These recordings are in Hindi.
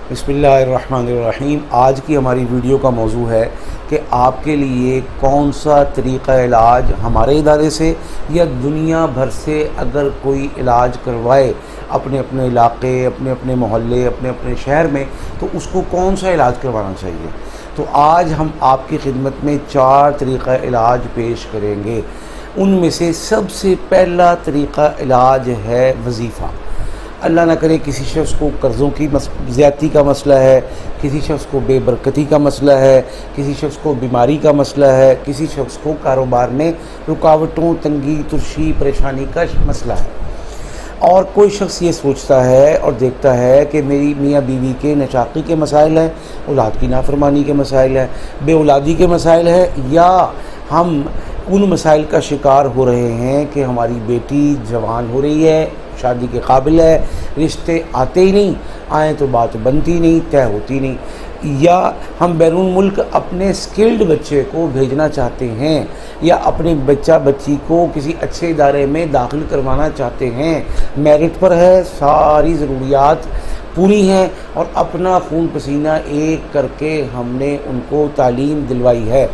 बिस्मिल्लाहिर्रहमानिर्रहीम। आज की हमारी वीडियो का मौजू है कि आपके लिए कौन सा तरीक़ा इलाज हमारे इदारे से या दुनिया भर से अगर कोई इलाज करवाए अपने अपने इलाके, अपने अपने मोहल्ले, अपने अपने शहर में, तो उसको कौन सा इलाज करवाना चाहिए। तो आज हम आपकी खिदमत में 4 तरीक़ा इलाज पेश करेंगे। उनमें से सबसे पहला तरीक़ा इलाज है वजीफ़ा। अल्लाह ना करे किसी शख्स को कर्ज़ों की ज़्यादती का मसला है, किसी शख्स को बेबरकती का मसला है, किसी शख्स को बीमारी का मसला है, किसी शख्स को कारोबार में रुकावटों, तंगी, तुर्शी, परेशानी का मसला है। और कोई शख्स ये सोचता है और देखता है कि मेरी मियाँ बीवी के नशाकी के मसाइल हैं, औलाद की नाफरमानी के मसाइल हैं, बेऔलादी के मसाइल हैं, या हम उन मसाइल का शिकार हो रहे हैं कि हमारी बेटी जवान हो रही है, शादी के काबिल है, रिश्ते आते ही नहीं, आए तो बात बनती नहीं, तय होती नहीं, या हम बैरून मुल्क अपने स्किल्ड बच्चे को भेजना चाहते हैं, या अपने बच्चा बच्ची को किसी अच्छे इदारे में दाखिल करवाना चाहते हैं, मेरिट पर है, सारी ज़रूरियात पूरी हैं और अपना खून पसीना एक करके हमने उनको तालीम दिलवाई है।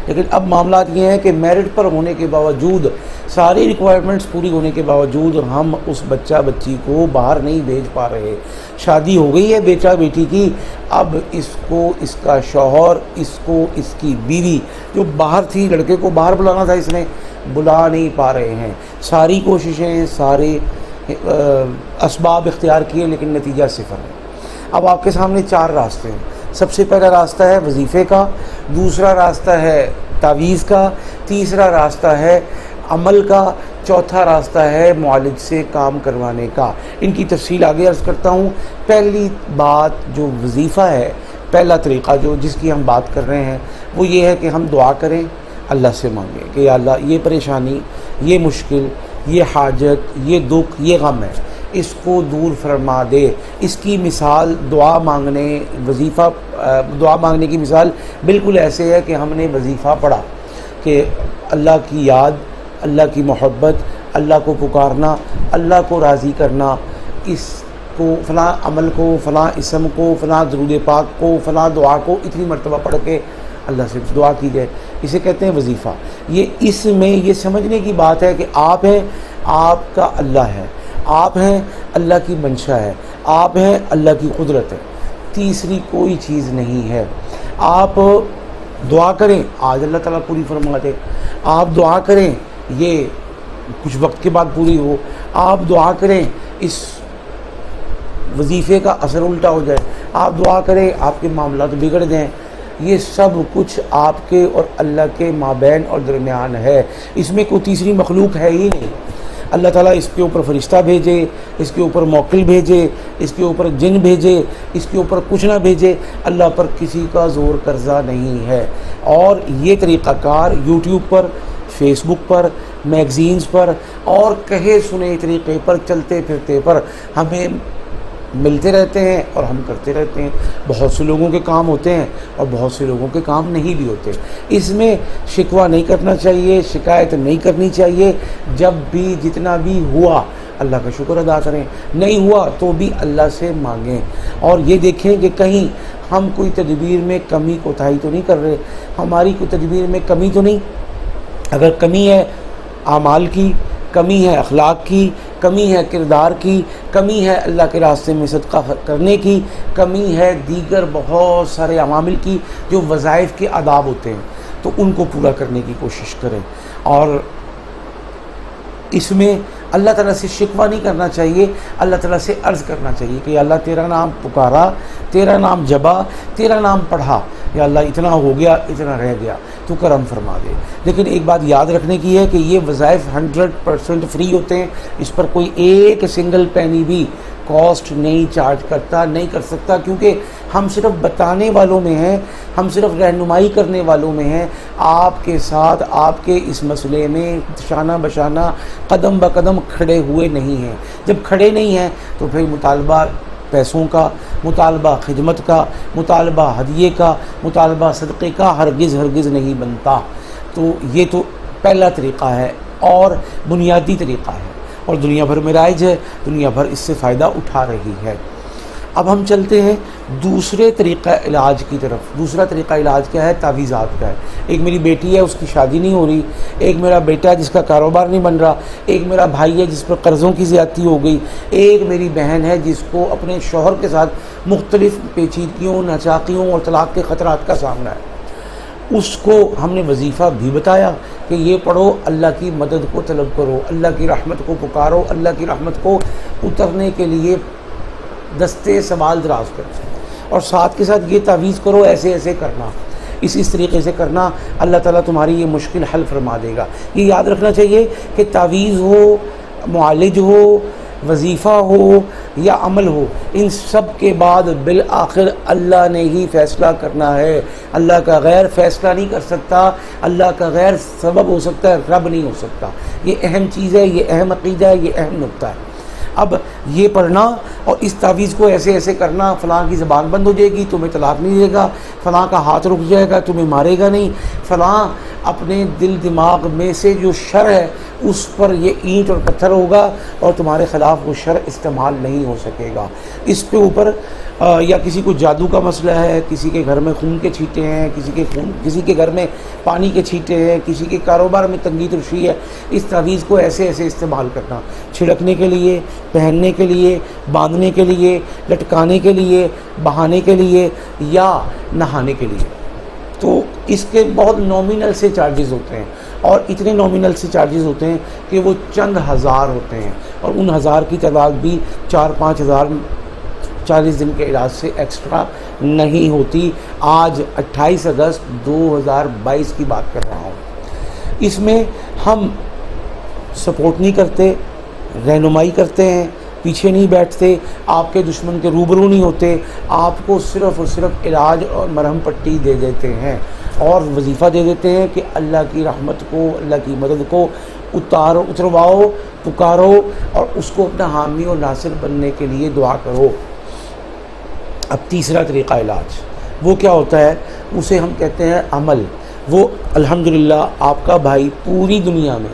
लेकिन अब मामला ये है कि मेरिट पर होने के बावजूद, सारी रिक्वायरमेंट्स पूरी होने के बावजूद हम उस बच्चा बच्ची को बाहर नहीं भेज पा रहे। शादी हो गई है बेटा बेटी की, अब इसको इसका शौहर, इसको इसकी बीवी जो बाहर थी, लड़के को बाहर बुलाना था, इसने बुला नहीं पा रहे हैं। सारी कोशिशें, सारे असबाब इख्तियार किए, लेकिन नतीजा सिफर है। अब आपके सामने 4 रास्ते हैं। सबसे पहला रास्ता है वजीफ़े का, दूसरा रास्ता है तावीज़ का, तीसरा रास्ता है अमल का, चौथा रास्ता है मुआलिज से काम करवाने का। इनकी तफसील आगे अर्ज़ करता हूँ। पहली बात जो वजीफ़ा है, पहला तरीक़ा जो जिसकी हम बात कर रहे हैं, वो ये है कि हम दुआ करें, अल्लाह से मांगें कि या अल्लाह ये परेशानी, ये मुश्किल, ये हाजत, ये दुख, ये गम है, इसको दूर फरमा दे। इसकी मिसाल दुआ मांगने, वजीफ़ा दुआ मांगने की मिसाल बिल्कुल ऐसे है कि हमने वजीफ़ा पढ़ा कि अल्लाह की याद, अल्लाह की मोहब्बत, अल्लाह को पुकारना, अल्लाह को राज़ी करना, इसको फ़लाँ अमल को, फ़लाँ इसम को, फ़लाँ दुरूद पाक को, फ़लाँ दुआ को इतनी मरतबा पढ़ के अल्लाह से दुआ की जाए। इसे कहते हैं वजीफ़ा। ये इसमें ये समझने की बात है कि आप हैं, आपका अल्लाह है, आप हैं, अल्लाह की मंशा है, आप हैं, अल्लाह की कुदरत है, तीसरी कोई चीज़ नहीं है। आप दुआ करें, आज अल्लाह ताला पूरी फरमा दे। आप दुआ करें, ये कुछ वक्त के बाद पूरी हो। आप दुआ करें, इस वजीफ़े का असर उल्टा हो जाए। आप दुआ करें, आपके मामला तो बिगड़ जाएँ। ये सब कुछ आपके और अल्लाह के माबैन और दरमियान है। इसमें कोई तीसरी मखलूक है ही नहीं। अल्लाह ताला इसके ऊपर फरिश्ता भेजे, इसके ऊपर मौकिल भेजे, इसके ऊपर जिन भेजे, इसके ऊपर कुछ ना भेजे, अल्लाह पर किसी का ज़ोर कर्जा नहीं है। और ये तरीक़ाकार यूट्यूब पर, फेसबुक पर, मैगज़ीन्स पर और कहे सुने तरीक़े पर, चलते फिरते पर हमें मिलते रहते हैं और हम करते रहते हैं। बहुत से लोगों के काम होते हैं और बहुत से लोगों के काम नहीं भी होते। इसमें शिकवा नहीं करना चाहिए, शिकायत नहीं करनी चाहिए। जब भी जितना भी हुआ अल्लाह का शुक्र अदा करें, नहीं हुआ तो भी अल्लाह से मांगें। और ये देखें कि कहीं हम कोई तदबीर में कमी कोताही तो नहीं कर रहे, हमारी कोई तदबीर में कमी तो नहीं। अगर कमी है आमाल की, कमी है अखलाक की, कमी है किरदार की, कमी है अल्लाह के रास्ते में सदका करने की, कमी है दीगर बहुत सारे अवामिल की जो वज़ाइफ के आदाब होते हैं, तो उनको पूरा करने की कोशिश करें। और इसमें अल्लाह ताला से शिकवा नहीं करना चाहिए, अल्लाह ताला से अर्ज़ करना चाहिए कि अल्लाह तेरा नाम पुकारा, तेरा नाम जबा, तेरा नाम पढ़ा, या अल्लाह इतना हो गया, इतना रह गया, तो करम फरमा दे। लेकिन एक बात याद रखने की है कि ये वज़ाइफ 100% फ्री होते हैं। इस पर कोई एक सिंगल पैनी भी कॉस्ट नहीं चार्ज करता, नहीं कर सकता, क्योंकि हम सिर्फ बताने वालों में हैं, हम सिर्फ रहनुमाई करने वालों में हैं। आपके साथ आपके इस मसले में शाना बशाना कदम ब कदम खड़े हुए नहीं हैं। जब खड़े नहीं हैं तो फिर मुतालबा पैसों का, मुतालबा खिदमत का, मुतालबा हदिये का, मुतालबा सदक़े का हरगिज़ हरगिज़ नहीं बनता। तो ये तो पहला तरीक़ा है और बुनियादी तरीक़ा है, और दुनिया भर में राइज है, दुनिया भर इससे फ़ायदा उठा रही है। अब हम चलते हैं दूसरे तरीक़ा इलाज की तरफ। दूसरा तरीक़ा इलाज क्या है? तावीज़ात का है। एक मेरी बेटी है, उसकी शादी नहीं हो रही, एक मेरा बेटा है जिसका कारोबार नहीं बन रहा, एक मेरा भाई है जिस पर कर्ज़ों की ज़्यादती हो गई, एक मेरी बहन है जिसको अपने शौहर के साथ मुख्तलिफ़ पेचीदगियों, नाचाकियों और तलाक़ के ख़तरात का सामना है। उसको हमने वजीफ़ा भी बताया कि ये पढ़ो, अल्लाह की मदद को तलब करो, अल्लाह की रहमत को पुकारो, अल्लाह की रहमत को उतरने के लिए दस्ते सवाल दराज करो, और साथ के साथ ये तावीज़ करो, ऐसे ऐसे करना, इस तरीके से करना, अल्लाह ताला तुम्हारी ये मुश्किल हल फरमा देगा। ये याद रखना चाहिए कि तावीज़ हो, मुआलिज हो, वजीफ़ा हो या अमल हो, इन सब के बाद बिल आखिर अल्लाह ने ही फ़ैसला करना है। अल्लाह का गैर फ़ैसला नहीं कर सकता, अल्लाह का गैर सबब हो सकता है, रब नहीं हो सकता। ये अहम चीज़ है, ये अहम अक़ीदा है, ये अहम नुक्ता है। अब ये पढ़ना और इस तावीज़ को ऐसे ऐसे करना, फ़लाँ की ज़बान बंद हो जाएगी, तुम्हें तलाक नहीं देगा, फ़लाँ का हाथ रुक जाएगा, तुम्हें मारेगा नहीं, फ़लाँ अपने दिल दिमाग में से जो शर है उस पर ये ईंट और पत्थर होगा और तुम्हारे ख़िलाफ़ वो शर इस्तेमाल नहीं हो सकेगा। इस पे ऊपर या किसी को जादू का मसला है, किसी के घर में खून के छींटे हैं, किसी के घर में पानी के छींटे हैं, किसी के कारोबार में तंगी तुर्शी है, इस तावीज़ को ऐसे ऐसे इस्तेमाल करना, छिड़कने के लिए, पहनने के लिए, बांधने के लिए, लटकाने के लिए, बहाने के लिए या नहाने के लिए। तो इसके बहुत नॉमिनल से चार्जेस होते हैं, और इतने नॉमिनल से चार्जेस होते हैं कि वो चंद हज़ार होते हैं, और उन हज़ार की तादाद भी 4-5 हज़ार 40 दिन के इलाज से एक्स्ट्रा नहीं होती। आज 28 अगस्त 2022 की बात कर रहा हूँ। इसमें हम सपोर्ट नहीं करते, रहनुमाई करते हैं, पीछे नहीं बैठते, आपके दुश्मन के रूबरू नहीं होते, आपको सिर्फ़ और सिर्फ इलाज और मरहम पट्टी दे देते हैं और वजीफ़ा दे देते हैं कि अल्लाह की रहमत को, अल्लाह की मदद को उतरवाओ, पुकारो और उसको अपना हामी और नासिर बनने के लिए दुआ करो। अब तीसरा तरीक़ा इलाज वो क्या होता है? उसे हम कहते हैं अमल। वो अल्हम्दुलिल्लाह आपका भाई पूरी दुनिया में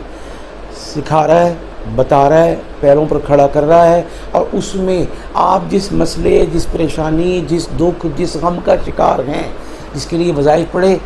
सिखा रहा है, बता रहा है, पैरों पर खड़ा कर रहा है, और उसमें आप जिस मसले, जिस परेशानी, जिस दुख, जिस गम का शिकार हैं, जिसके लिए वज़ाइफ पढ़े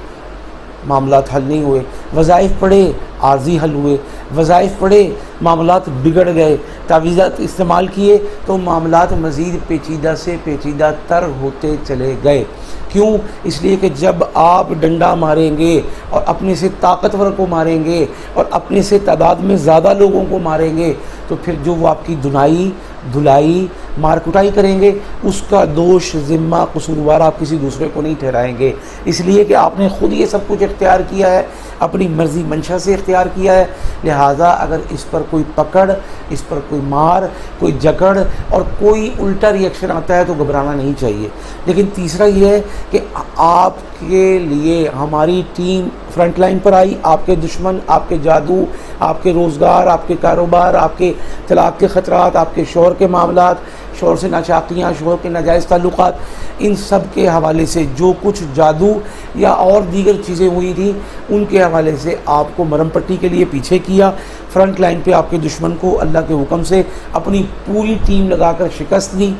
मामलात हल नहीं हुए, वज़ाइफ पढ़े आर्जी हल हुए, वज़ाइफ पढ़े मामलात बिगड़ गए, तावीज़ात इस्तेमाल किए तो मामलात मज़ीद पेचीदा से पेचीदा तर होते चले गए। क्यों? इसलिए कि जब आप डंडा मारेंगे और अपने से ताकतवर को मारेंगे और अपने से तादाद में ज़्यादा लोगों को मारेंगे, तो फिर जो वो आपकी धुनाई, धुलाई, मार कुटाई करेंगे, उसका दोष, ज़िम्मा, कसूरवार आप किसी दूसरे को नहीं ठहराएंगे। इसलिए कि आपने ख़ुद ये सब कुछ इख्तियार किया है, अपनी मर्ज़ी मंशा से इख्तियार किया है। लिहाजा अगर इस पर कोई पकड़, इस पर कोई मार, कोई जकड़ और कोई उल्टा रिएक्शन आता है तो घबराना नहीं चाहिए। लेकिन तीसरा ये है कि आपके लिए हमारी टीम फ्रंट लाइन पर आई, आपके दुश्मन, आपके जादू, आपके रोज़गार, आपके कारोबार, आपके तलाक़ के ख़तरात, आपके शौहर के मामलात, शौहर से नाचाकियाँ, शौहर के नाजायज़ ताल्लुकात, इन सब के हवाले से जो कुछ जादू या और दीगर चीज़ें हुई थी उनके हवाले से आपको मरहम पट्टी के लिए पीछे किया। फ्रंट लाइन पे आपके दुश्मन को अल्लाह के हुक्म से अपनी पूरी टीम लगाकर शिकस्त दी,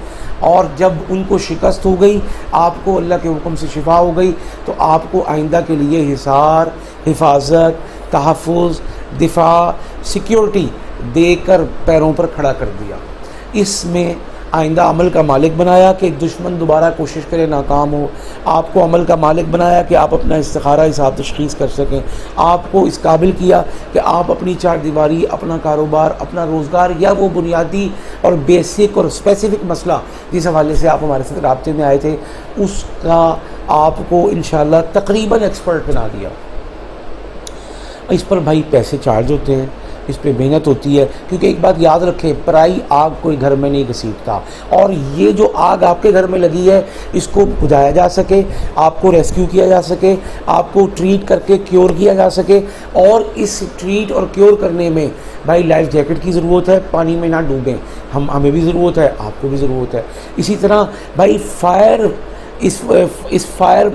और जब उनको शिकस्त हो गई, आपको अल्लाह के हुक्म से शिफा हो गई, तो आपको आइंदा के लिए हिसार, हिफाजत, तहफ़्फ़ुज़, दिफा, सिक्योरिटी देकर पैरों पर खड़ा कर दिया। इसमें आइंदा अमल का मालिक बनाया कि दुश्मन दोबारा कोशिश करे नाकाम हो, आपको अमल का मालिक बनाया कि आप अपना इस्तिखारा हिसाब तशख़ीस कर सकें, आपको इस काबिल किया कि आप अपनी चार दीवारी, अपना कारोबार, अपना रोज़गार या वो बुनियादी और बेसिक और स्पेसिफ़िक मसला जिस हवाले से आप हमारे साथ राब्ते में आए थे, उसका आपको इंशाअल्लाह तकरीबन एक्सपर्ट बना दिया। इस पर भाई पैसे चार्ज होते हैं, इस पर मेहनत होती है, क्योंकि एक बात याद रखें, पराई आग कोई घर में नहीं घसीटता, और ये जो आग आपके घर में लगी है इसको बुझाया जा सके, आपको रेस्क्यू किया जा सके, आपको ट्रीट करके क्योर किया जा सके, और इस ट्रीट और क्योर करने में भाई लाइफ जैकेट की ज़रूरत है, पानी में ना डूबें, हमें भी ज़रूरत है, आपको भी ज़रूरत है। इसी तरह भाई इस फायर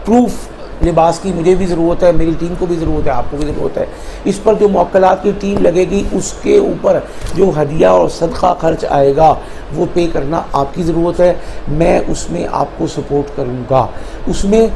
प्रूफ लिबास की मुझे भी ज़रूरत है, मेरी टीम को भी ज़रूरत है, आपको भी ज़रूरत है। इस पर जो मुवक्किलात की टीम लगेगी उसके ऊपर जो हदिया और सदका खर्च आएगा वो पे करना आपकी ज़रूरत है। मैं उसमें आपको सपोर्ट करूँगा, उसमें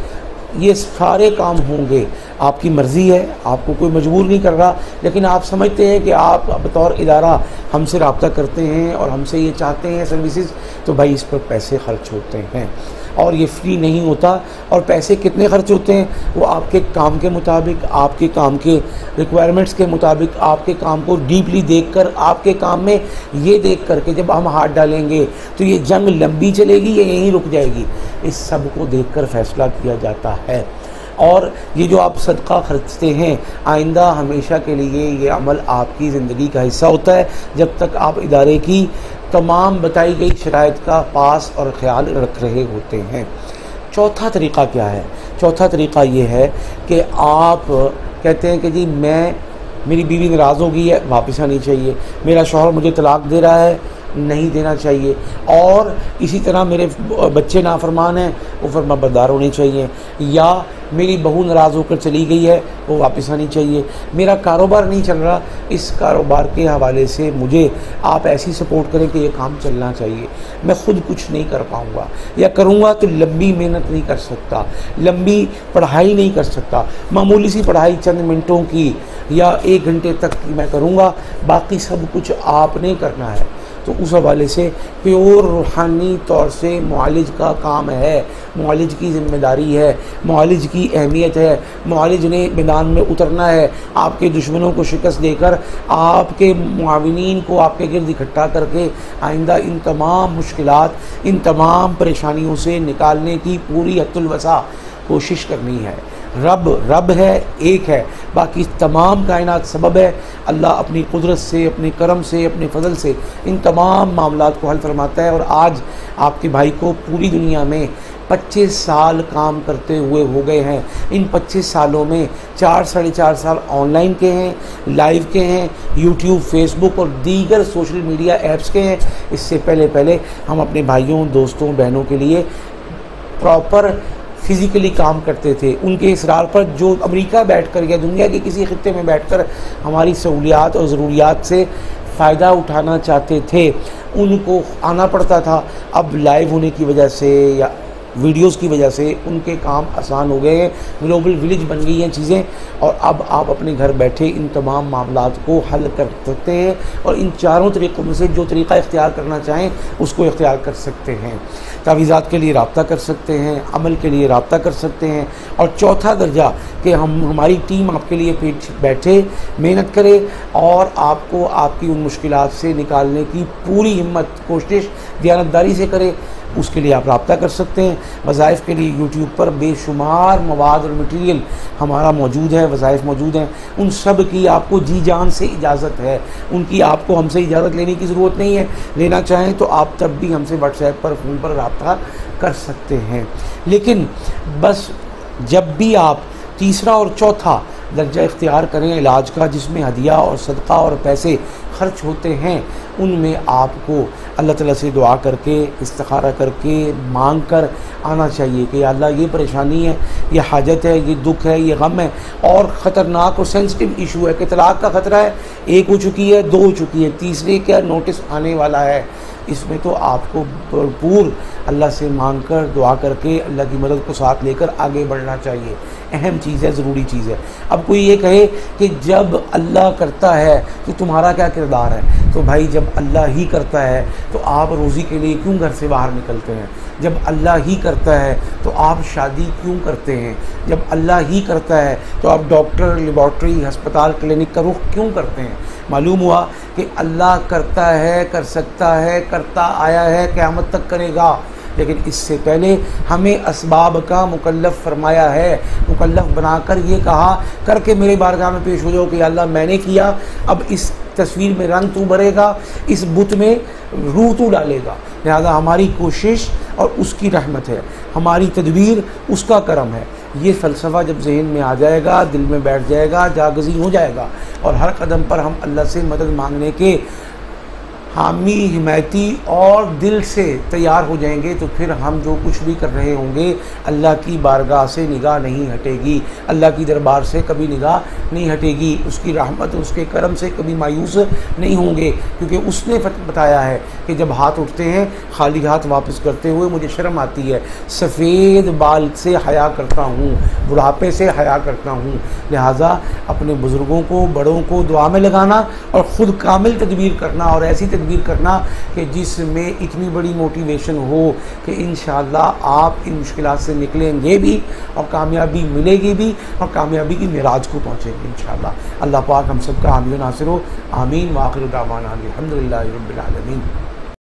ये सारे काम होंगे। आपकी मर्ज़ी है, आपको कोई मजबूर नहीं कर रहा, लेकिन आप समझते हैं कि आप बतौर इदारा हमसे रब्ता करते हैं और हमसे ये चाहते हैं सर्विसेज, तो भाई इस पर पैसे खर्च होते हैं और ये फ्री नहीं होता। और पैसे कितने खर्च होते हैं वो आपके काम के मुताबिक, आपके काम के रिक्वायरमेंट्स के मुताबिक, आपके काम को डीपली देखकर, आपके काम में ये देख कर के जब हम हाथ डालेंगे तो ये जंग लंबी चलेगी या यहीं रुक जाएगी, इस सब को देखकर फैसला किया जाता है। और ये जो आप सदका खर्चते हैं, आइंदा हमेशा के लिए ये अमल आपकी ज़िंदगी का हिस्सा होता है, जब तक आप इदारे की तमाम बताई गई शराइत का पास और ख्याल रख रहे होते हैं। चौथा तरीक़ा क्या है? चौथा तरीक़ा ये है कि आप कहते हैं कि जी मेरी बीवी नाराज़ हो गई है, वापस आनी चाहिए, मेरा शौहर मुझे तलाक दे रहा है, नहीं देना चाहिए, और इसी तरह मेरे बच्चे नाफरमान हैं, वो फरमाबरदार होने चाहिए, या मेरी बहू नाराज़ होकर चली गई है, वो वापस आनी चाहिए, मेरा कारोबार नहीं चल रहा, इस कारोबार के हवाले से मुझे आप ऐसी सपोर्ट करें कि ये काम चलना चाहिए, मैं ख़ुद कुछ नहीं कर पाऊँगा, या करूँगा तो लंबी मेहनत नहीं कर सकता, लंबी पढ़ाई नहीं कर सकता, मामूली सी पढ़ाई चंद मिनटों की या 1 घंटे तक की मैं करूँगा, बाकी सब कुछ आपने करना है। तो उस हवाले से प्योर रूहानी तौर से मुआलिज का काम है, मुआलिज की ज़िम्मेदारी है, मुआलिज की अहमियत है। मुआलिज ने मैदान में उतरना है, आपके दुश्मनों को शिकस्त देकर, आपके मुआविनीन को आपके गिर्द इकट्ठा करके आइंदा इन तमाम मुश्किलात, इन तमाम परेशानियों से निकालने की पूरी हद्दुल वसा कोशिश करनी है। रब है, एक है, बाकी तमाम कायनात सबब है। अल्लाह अपनी कुदरत से, अपने करम से, अपने फजल से इन तमाम मामलात को हल फरमाता है। और आज आपके भाई को पूरी दुनिया में 25 साल काम करते हुए हो गए हैं। इन 25 सालों में 4 साढ़े 4 साल ऑनलाइन के हैं, लाइव के हैं, यूट्यूब, फेसबुक और दीगर सोशल मीडिया ऐप्स के हैं। इससे पहले हम अपने भाइयों, दोस्तों, बहनों के लिए प्रॉपर फिज़िकली काम करते थे। उनके इसरार पर जो अमेरिका बैठकर या दुनिया के किसी खित्ते में बैठकर हमारी सहूलियात और ज़रूरियात से फ़ायदा उठाना चाहते थे, उनको आना पड़ता था। अब लाइव होने की वजह से या वीडियोस की वजह से उनके काम आसान हो गए हैं, ग्लोबल विलेज बन गई हैं चीज़ें, और अब आप अपने घर बैठे इन तमाम मामलात को हल कर सकते हैं। और इन चारों तरीक़ों में से जो तरीक़ा इख्तियार करना चाहें उसको इख्तियार कर सकते हैं। तावीज़ात के लिए रब्ता कर सकते हैं, अमल के लिए रब्ता कर सकते हैं। और चौथा दर्जा कि हमारी टीम आपके लिए बैठे, मेहनत करे और आपको आपकी उन मुश्किलात से निकालने की पूरी हिम्मत, कोशिश दियानतदारी से करे, उसके लिए आप रब्ता कर सकते हैं। वज़ाइफ के लिए यूट्यूब पर बेशुमार मवाद और मटीरियल हमारा मौजूद है, वज़ाइफ मौजूद हैं, उन सब की आपको जी जान से इजाज़त है। उनकी आपको हमसे इजाज़त लेने की ज़रूरत नहीं है, लेना चाहें तो आप तब भी हमसे व्हाट्सएप पर, फ़ोन पर रब्ता कर सकते हैं। लेकिन बस जब भी आप तीसरा और चौथा दर्जा इख्तियार करें इलाज का, जिसमें हदिया और सदका और पैसे खर्च होते हैं, उनमें आपको अल्लाह ताला से दुआ करके, इस्तिखारा करके, मांग कर आना चाहिए कि अल्लाह ये परेशानी है, ये हाजत है, ये दुख है, ये गम है, और ख़तरनाक और सेंसिटिव इशू है कि तलाक का ख़तरा है, 1 हो चुकी है, 2 हो चुकी है, तीसरे का नोटिस आने वाला है। इसमें तो आपको भरपूर अल्लाह से मांग कर, दुआ करके, अल्लाह की मदद को साथ लेकर आगे बढ़ना चाहिए। अहम चीज़ है, ज़रूरी चीज़ है। अब कोई ये कहे कि जब अल्लाह करता है तो तुम्हारा क्या किरदार है, तो भाई जब अल्लाह ही करता है तो आप रोज़ी के लिए क्यों घर से बाहर निकलते हैं? जब अल्लाह ही करता है तो आप शादी क्यों करते हैं? जब अल्लाह ही करता है तो आप डॉक्टर, लेबॉर्ट्री, हस्पताल, क्लिनिक का रुख क्यों करते हैं? मालूम हुआ कि अल्लाह करता है, कर सकता है, करता आया है, क़यामत तक करेगा। लेकिन इससे पहले हमें असबाब का मुकल्लफ़ फरमाया है, मुकल्लफ़ बनाकर ये कहा, करके मेरे बारगाह में पेश हो जाओ कि अल्लाह मैंने किया, अब इस तस्वीर में रंग तू भरेगा, इस बुत में रूह तू डालेगा। लिहाजा हमारी कोशिश और उसकी रहमत है, हमारी तदबीर उसका करम है। ये फ़लसफ़ा जब जहन में आ जाएगा, दिल में बैठ जाएगा, जागज़ी हो जाएगा, और हर कदम पर हम अल्लाह से मदद मांगने के हामी हिमायती और दिल से तैयार हो जाएंगे तो फिर हम जो कुछ भी कर रहे होंगे अल्लाह की बारगाह से निगाह नहीं हटेगी, अल्लाह की दरबार से कभी निगाह नहीं हटेगी, उसकी रहमत उसके करम से कभी मायूस नहीं होंगे, क्योंकि उसने बताया है कि जब हाथ उठते हैं खाली हाथ वापस करते हुए मुझे शर्म आती है, सफ़ेद बाल से हया करता हूँ, बुढ़ापे से हया करता हूँ। लिहाजा अपने बुज़ुर्गों को, बड़ों को दुआ में लगाना और ख़ुद कामिल तदबीर करना और ऐसी तदबीर करना कि जिसमें इतनी बड़ी मोटिवेशन हो कि इंशाअल्लाह आप इन मुश्किलात से निकलेंगे भी और कामयाबी मिलेगी भी और कामयाबी की मिराज को पहुँचेंगे इंशाअल्लाह। अल्लाह पाक हम सब का हामी नासिर हो। आमीन। व आखिर दावाना अल्हम्दुलिल्लाहि रब्बिल आलमीन।